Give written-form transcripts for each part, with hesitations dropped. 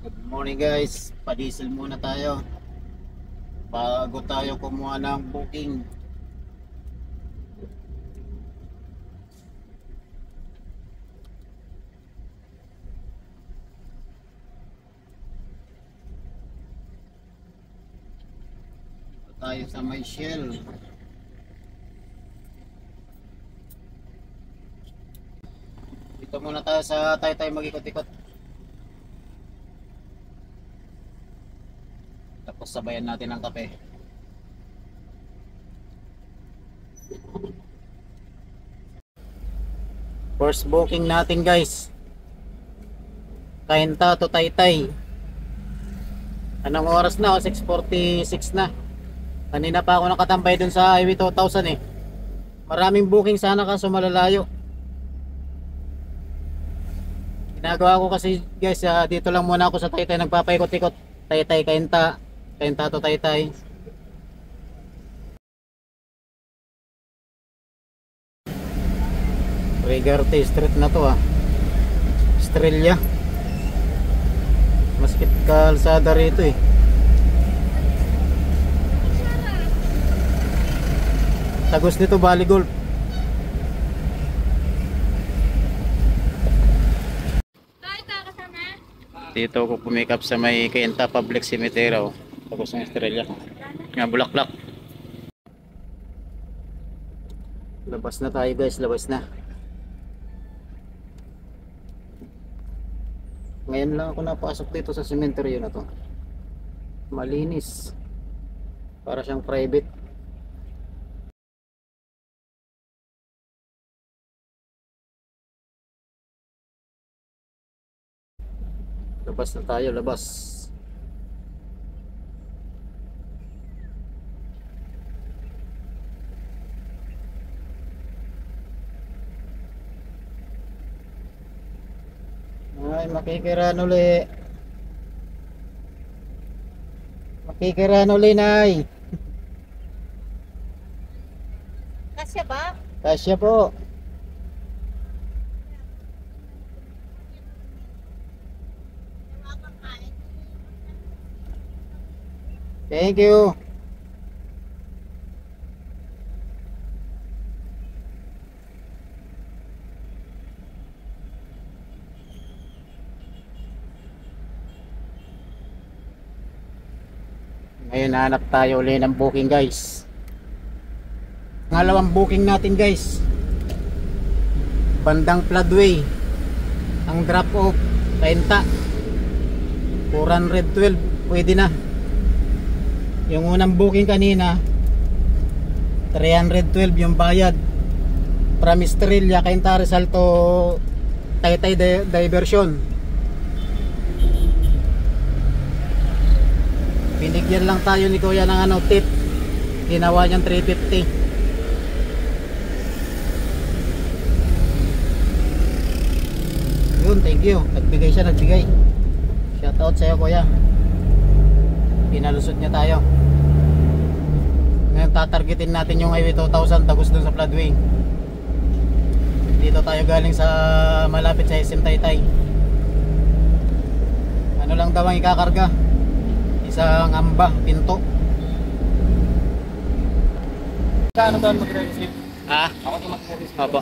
Good morning guys, pa-diesel muna tayo bago tayo kumuha ng booking. Dito tayo sa may Shell. Dito muna tayo sa Taytay mag-ikot-ikot. Tapos sabayan natin ng kape. First booking natin guys, Cainta to Taytay. Anong oras na? 6:46 na. Kanina pa ako nakatambay dun sa Highway 2000 eh. Maraming booking sana kaso malalayo. Ginagawa ko kasi guys, dito lang muna ako sa Taytay nagpapaikot-ikot. Taytay Cainta, Cainta to Taytay. Rigarte Street na to Estrella. Maskit kalsada rito eh. Tagos nito Bali Golf. Dito ako pumikap sa may Cainta Public Cemetery. Tagos ng Estrella. Nga Bulaklak. Labas na tayo guys, labas na. Ngayon lang ako napasok dito sa cemetery na to. Malinis. Para siyang private. Labas na tayo, labas. Ay, makikiran uli. Makikiran uli, Nay. Kasya ba? Kasya po. Thank you. Ngayon hanap tayo ulit ng booking guys. Pangalawang booking natin guys, bandang Floodway. Ang drop off Cainta 412, pwede na. Yung unang booking kanina 312 yung bayad. From Estrella Cainta Rizal to Taytay diversion. Binigyan lang tayo ni Kuya ng tip. Ginawa niyang 350. Yun, thank you. Nagbigay siya, nagbigay. Shout out sa'yo Kuya. Pinalusot niya tayo. Ngayon tatargetin natin yung Highway 2000 tagos dun sa Floodway. Dito tayo galing sa malapit sa SM Taytay. Ano lang daw ang ikakarga? Isang amba, pinto. Ano doon magre-receive? Ako ito magre-receive. Opo.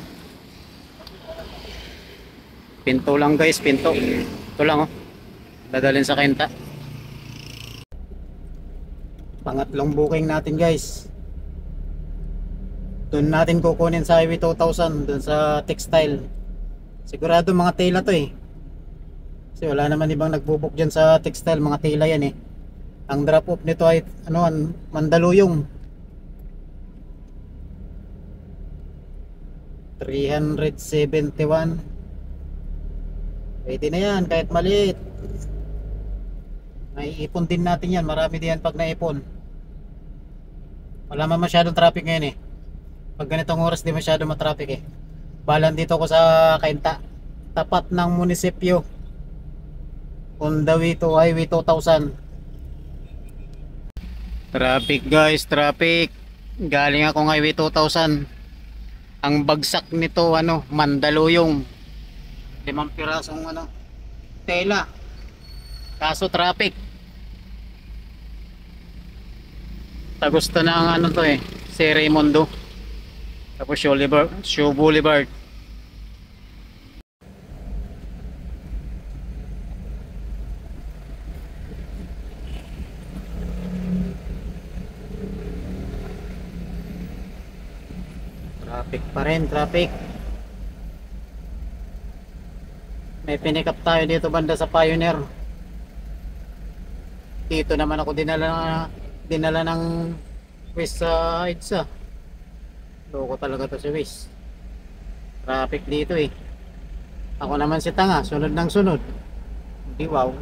Pinto lang guys, pinto. Ito lang dadalhin sa Cainta. Pangatlong booking natin guys. Doon natin kukunin sa Highway 2000, doon sa textile. Sigurado mga tela to eh. Kasi wala naman ibang nagbubook dyan sa textile, mga tela yan eh. Ang drop off nito ay Mandaluyong. 371. Pwede na yan kahit maliit. Naiipon din natin yan, marami din yan pag naipon. Wala man masyadong traffic ngayon eh. Pag ganitong oras di masyado matraffic eh. Balan dito ko sa Cainta, tapat ng munisipyo, on the way to Highway 2000. Traffic guys, traffic. Galing akong Highway 2000. Ang bagsak nito Mandaluyong. 5 pirasong tela. Kaso traffic. Tagusto ng ano to eh, si Raimundo. Tapos Show Boulevard. Traffic pa rin, traffic. May pinikap tayo dito banda sa Pioneer. Dito naman ako dinala ng West sa EDSA. Loko talaga to si West. Traffic dito eh. Ako naman si tanga, sunod ng sunod. Hindi wow.